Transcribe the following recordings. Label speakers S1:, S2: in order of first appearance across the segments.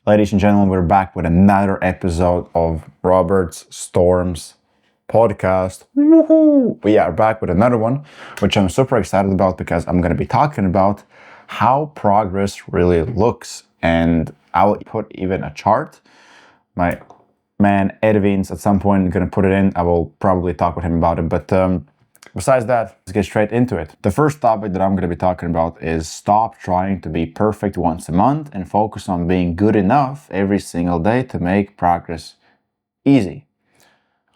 S1: Ladies and gentlemen, we're back with another episode of Robert's Storms podcast. Woohoo! We are back with another one, which I'm super excited about because I'm going to be talking about how progress really looks. And I'll put even a chart. My man Edwin's at some point going to put it in. I will probably talk with him about it. But besides that, let's get straight into it. The first topic that I'm going to be talking about is stop trying to be perfect once a month and focus on being good enough every single day to make progress easy.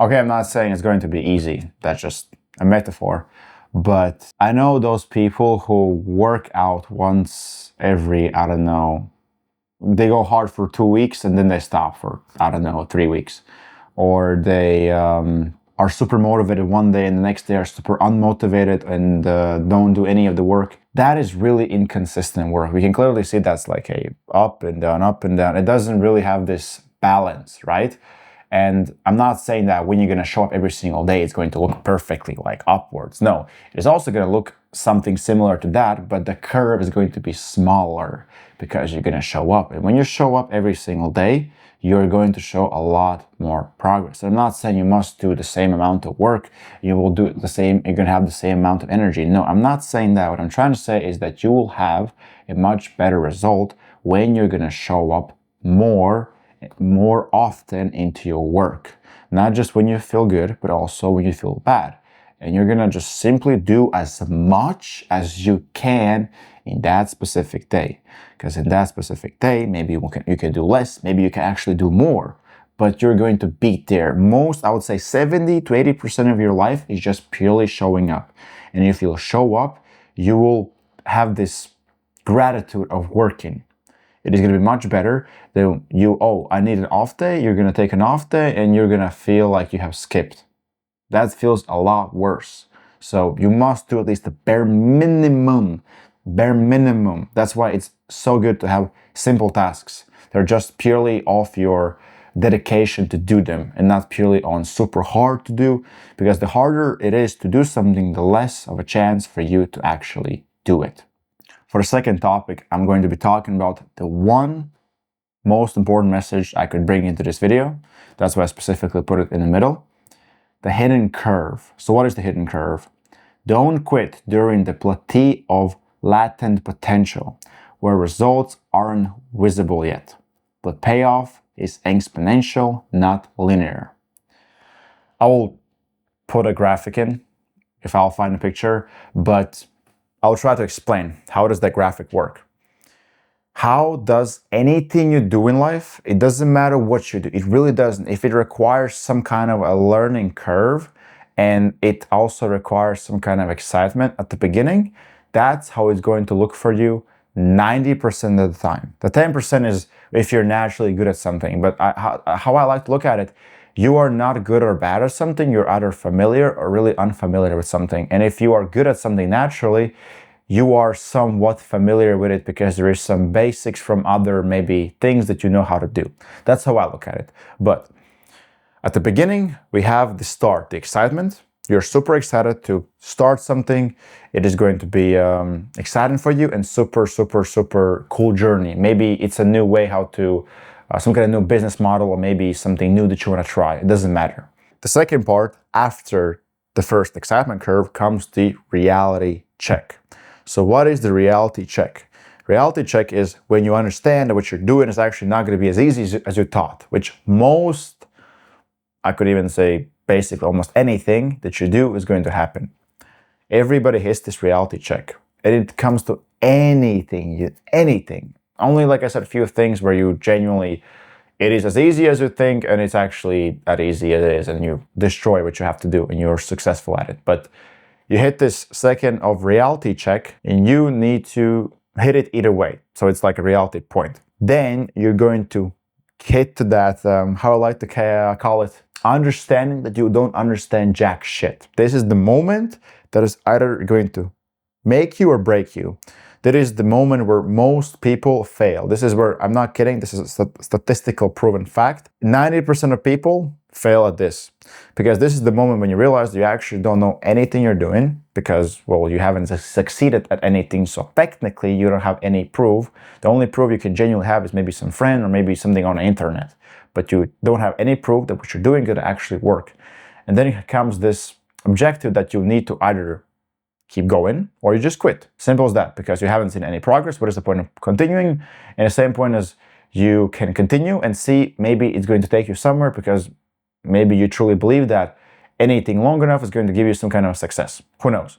S1: Okay, I'm not saying it's going to be easy. That's just a metaphor. But I know those people who work out once every, I don't know, they go hard for 2 weeks and then they stop for, 3 weeks. Or they are super motivated one day and the next day are super unmotivated and don't do any of the work. That is really inconsistent work. We can clearly see that's like a up and down, up and down. It doesn't really have this balance, right? And I'm not saying that when you're going to show up every single day, it's going to look perfectly like upwards. No, it is also going to look something similar to that, but the curve is going to be smaller because you're going to show up. And when you show up every single day, you're going to show a lot more progress. And I'm not saying you must do the same amount of work. You will do the same, you're going to have the same amount of energy. No, I'm not saying that. What I'm trying to say is that you will have a much better result when you're going to show up more often into your work. Not just when you feel good, but also when you feel bad. And you're going to just simply do as much as you can in that specific day. Because in that specific day, maybe you can do less, maybe you can actually do more, but you're going to be there. I would say 70 to 80% of your life is just purely showing up. And if you'll show up, you will have this gratitude of working. It is going to be much better than I need an off day. You're going to take an off day and you're going to feel like you have skipped. That feels a lot worse. So you must do at least the bare minimum. That's why it's so good to have simple tasks. They're just purely off your dedication to do them and not purely on super hard to do, because the harder it is to do something, the less of a chance for you to actually do it. For the second topic, I'm going to be talking about the one most important message I could bring into this video. That's why I specifically put it in the middle. The hidden curve. So what is the hidden curve? Don't quit during the plateau of latent potential, where results aren't visible yet. But payoff is exponential, not linear. I will put a graphic in if I'll find a picture, but I'll try to explain how does that graphic work. How does anything you do in life, it doesn't matter what you do, it really doesn't. If it requires some kind of a learning curve and it also requires some kind of excitement at the beginning, that's how it's going to look for you 90% of the time. The 10% is if you're naturally good at something. But how I like to look at it, you are not good or bad at something. You're either familiar or really unfamiliar with something. And if you are good at something naturally, you are somewhat familiar with it because there is some basics from other maybe things that you know how to do. That's how I look at it. But at the beginning, we have the start, the excitement. You're super excited to start something. It is going to be exciting for you and super cool journey. Maybe it's a new way how to, some kind of new business model, or maybe something new that you want to try. It doesn't matter. The second part, after the first excitement curve, comes the reality check. So what is the reality check? Reality check is when you understand that what you're doing is actually not going to be as easy as you thought, which I could even say, basically almost anything that you do is going to happen. Everybody hits this reality check. And it comes to anything. Only, like I said, a few things where you genuinely, it is as easy as you think and it's actually that easy as it is and you destroy what you have to do and you're successful at it. But you hit this second of reality check and you need to hit it either way. So it's like a reality point. Then you're going to hit to that, how I like to call it, understanding that you don't understand jack shit. This is the moment that is either going to make you or break you. That is the moment where most people fail. This is where, I'm not kidding, this is a statistical proven fact. 90% of people fail at this, because this is the moment when you realize you actually don't know anything you're doing, because, well, you haven't succeeded at anything, so technically you don't have any proof. The only proof you can genuinely have is maybe some friend or maybe something on the internet, but you don't have any proof that what you're doing could actually work. And then it comes this objective that you need to either keep going or you just quit. Simple as that, because you haven't seen any progress. What is the point of continuing? And the same point is, you can continue and see maybe it's going to take you somewhere, because maybe you truly believe that anything long enough is going to give you some kind of success. Who knows?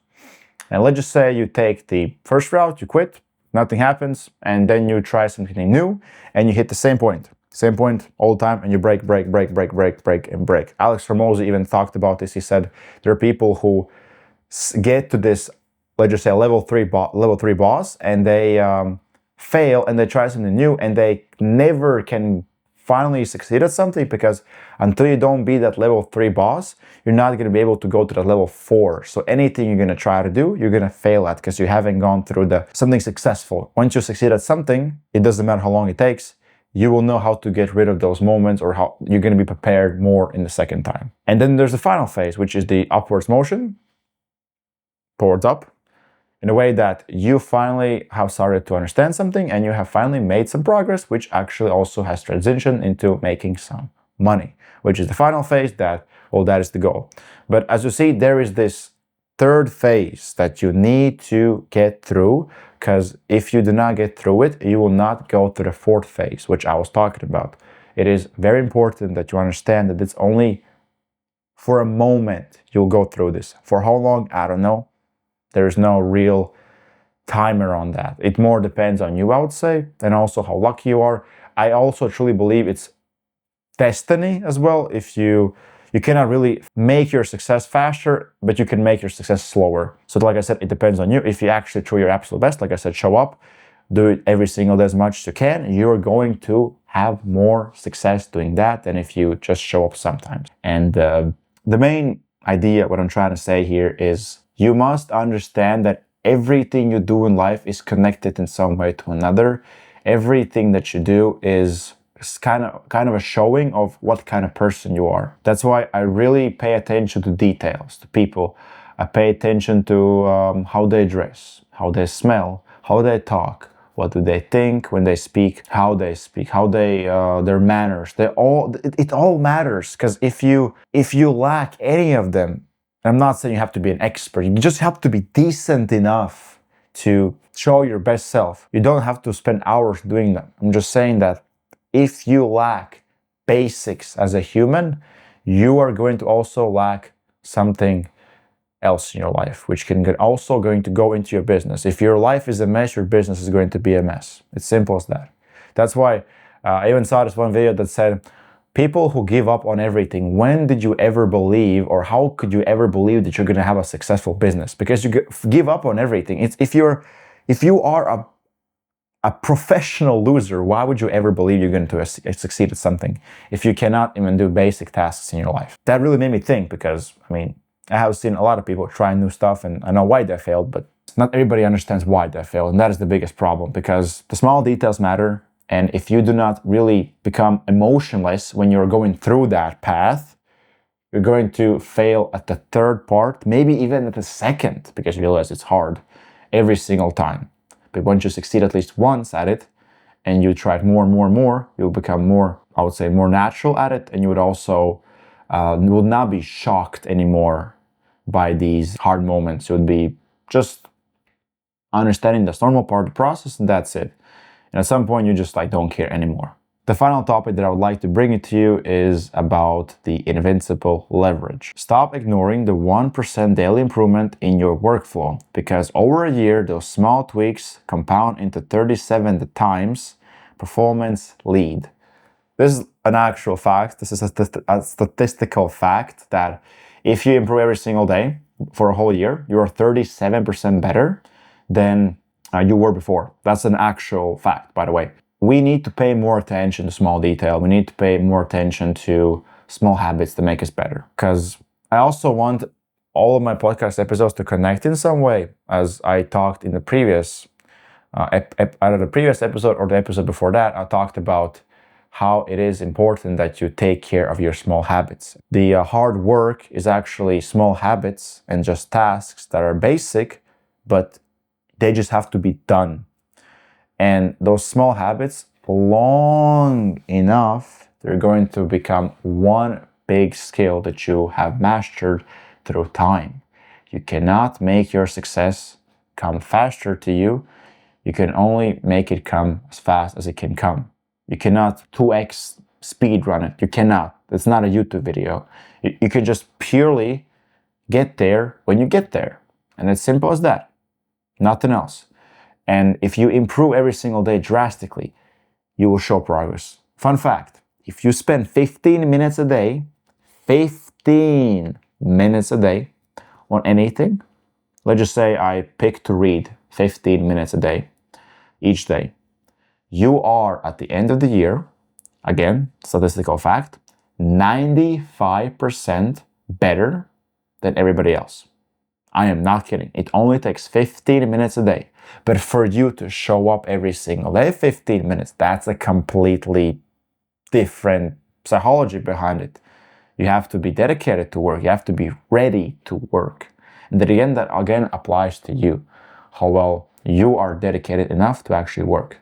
S1: And let's just say you take the first route, you quit, nothing happens, and then you try something new and you hit the same point all the time, and you break, and break. Alex Hormozi even talked about this. He said there are people who get to this, let's just say, level 3 boss, and they fail and they try something new and they never can finally succeed at something, because until you don't beat that level 3 boss, you're not going to be able to go to that level 4. So anything you're going to try to do, you're going to fail at, because you haven't gone through something successful. Once you succeed at something, it doesn't matter how long it takes, you will know how to get rid of those moments, or how you're going to be prepared more in the second time. And then there's the final phase, which is the upwards motion, towards up, in a way that you finally have started to understand something and you have finally made some progress, which actually also has transitioned into making some money, which is the final phase that is the goal. But as you see, there is this third phase that you need to get through, because if you do not get through it, you will not go to the fourth phase, which I was talking about. It is very important that you understand that it's only for a moment you'll go through this. For how long, I don't know. There's no real timer on that. It more depends on you, I would say, and also how lucky you are. I also truly believe it's destiny as well. If you cannot really make your success faster, but you can make your success slower. So like I said, it depends on you. If you actually try your absolute best, like I said, show up, do it every single day as much as you can, you're going to have more success doing that than if you just show up sometimes. And the main idea, what I'm trying to say here is, you must understand that everything you do in life is connected in some way to another. Everything that you do is kind of a showing of what kind of person you are. That's why I really pay attention to details, to people. I pay attention to how they dress, how they smell, how they talk, what do they think when they speak, how they their manners. It all matters, because if you lack any of them, I'm not saying you have to be an expert, you just have to be decent enough to show your best self. You don't have to spend hours doing that. I'm just saying that if you lack basics as a human, you are going to also lack something else in your life, which can also going to go into your business. If your life is a mess, your business is going to be a mess. It's simple as that. That's why I even saw this one video that said, people who give up on everything, when did you ever believe, or how could you ever believe that you're going to have a successful business? Because you give up on everything. If you are a professional loser, why would you ever believe you're going to succeed at something if you cannot even do basic tasks in your life? That really made me think, because, I mean, I have seen a lot of people try new stuff and I know why they failed, but not everybody understands why they failed. And that is the biggest problem, because the small details matter. And if you do not really become emotionless when you're going through that path, you're going to fail at the third part, maybe even at the second, because you realize it's hard every single time. But once you succeed at least once at it, and you try it more and more and more, you'll become more, I would say, more natural at it. And you would also will not be shocked anymore by these hard moments. You would be just understanding this normal part of the process, and that's it. And at some point, you just don't care anymore. The final topic that I would like to bring it to you is about the invincible leverage. Stop ignoring the 1% daily improvement in your workflow, because over a year, those small tweaks compound into 37 times performance lead. This is an actual fact. This is a statistical fact that if you improve every single day for a whole year, you are 37% better than you were before. That's an actual fact, by the way. We need to pay more attention to small detail. We need to pay more attention to small habits to make us better. Because I also want all of my podcast episodes to connect in some way, as I talked in the previous, either the previous episode or the episode before that. I talked about how it is important that you take care of your small habits. The hard work is actually small habits and just tasks that are basic, but they just have to be done. And those small habits, long enough, they're going to become one big skill that you have mastered through time. You cannot make your success come faster to you. You can only make it come as fast as it can come. You cannot 2x speed run it. You cannot. It's not a YouTube video. You can just purely get there when you get there. And it's simple as that. Nothing else. And if you improve every single day drastically, you will show progress. Fun fact, if you spend 15 minutes a day, 15 minutes a day on anything, let's just say I pick to read 15 minutes a day, each day, you are at the end of the year, again, statistical fact, 95% better than everybody else. I am not kidding. It only takes 15 minutes a day. But for you to show up every single day, 15 minutes, that's a completely different psychology behind it. You have to be dedicated to work. You have to be ready to work. And then that again applies to you. How well you are dedicated enough to actually work.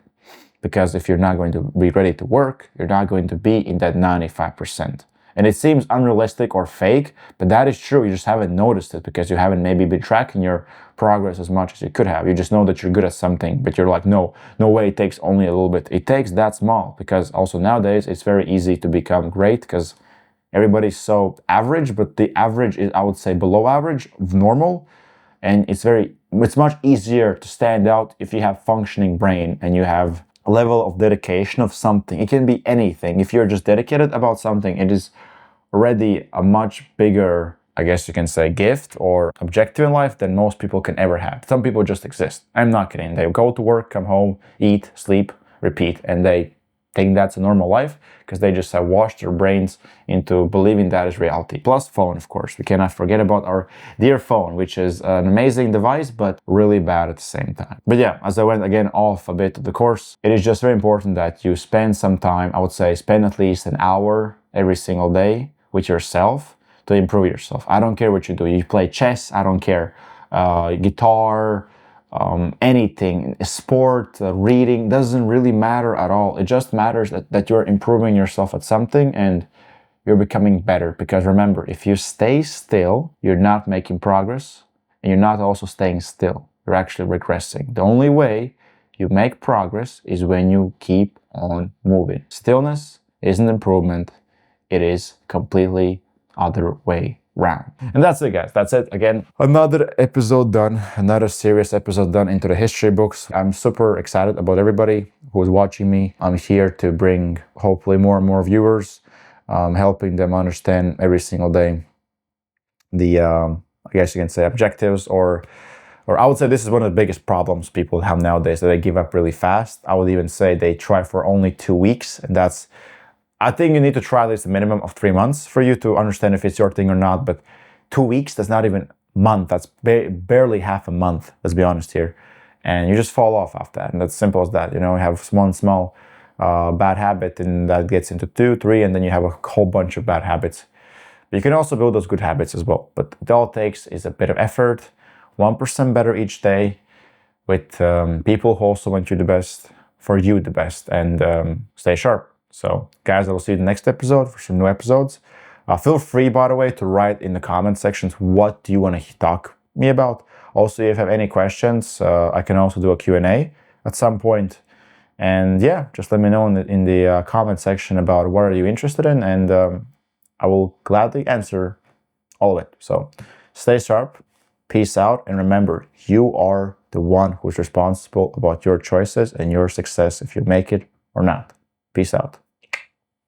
S1: Because if you're not going to be ready to work, you're not going to be in that 95%. And it seems unrealistic or fake, but that is true. You just haven't noticed it because you haven't maybe been tracking your progress as much as you could have. You just know that you're good at something, but you're like, no way, it takes only a little bit. It takes that small, because also nowadays it's very easy to become great because everybody's so average, but the average is, I would say, below average, normal. And it's much easier to stand out if you have functioning brain and you have a level of dedication of something. It can be anything. If you're just dedicated about something, it is already a much bigger, I guess you can say, gift or objective in life than most people can ever have. Some people just exist. I'm not kidding. They go to work, come home, eat, sleep, repeat, and they think that's a normal life because they just have washed their brains into believing that is reality. Plus phone, of course. We cannot forget about our dear phone, which is an amazing device, but really bad at the same time. But yeah, as I went again off a bit of the course, it is just very important that you spend some time, I would say spend at least an hour every single day with yourself to improve yourself. I don't care what you do. You play chess, I don't care. Guitar, anything, sport, reading, doesn't really matter at all. It just matters that you're improving yourself at something and you're becoming better. Because remember, if you stay still, you're not making progress, and you're not also staying still. You're actually regressing. The only way you make progress is when you keep on moving. Stillness isn't improvement. It is completely other way round. And that's it, guys. That's it. Again, another episode done, another serious episode done into the history books. I'm super excited about everybody who's watching me. I'm here to bring hopefully more and more viewers, helping them understand every single day the, I guess you can say, objectives, or I would say this is one of the biggest problems people have nowadays, that they give up really fast. I would even say they try for only 2 weeks, and I think you need to try at least a minimum of 3 months for you to understand if it's your thing or not. But 2 weeks, that's not even a month. That's barely half a month, let's be honest here. And you just fall off after that. And that's simple as that. You know, you have one small bad habit, and that gets into 2, 3, and then you have a whole bunch of bad habits. But you can also build those good habits as well. But all it takes is a bit of effort, 1% better each day, with people who also want you the best, for you the best, and stay sharp. So, guys, I will see you in the next episode for some new episodes. Feel free, by the way, to write in the comment sections what do you want to talk me about. Also, if you have any questions, I can also do a Q&A at some point. And yeah, just let me know in the comment section about what are you interested in, and I will gladly answer all of it. So, stay sharp, peace out, and remember, you are the one who's responsible about your choices and your success, if you make it or not. Peace out.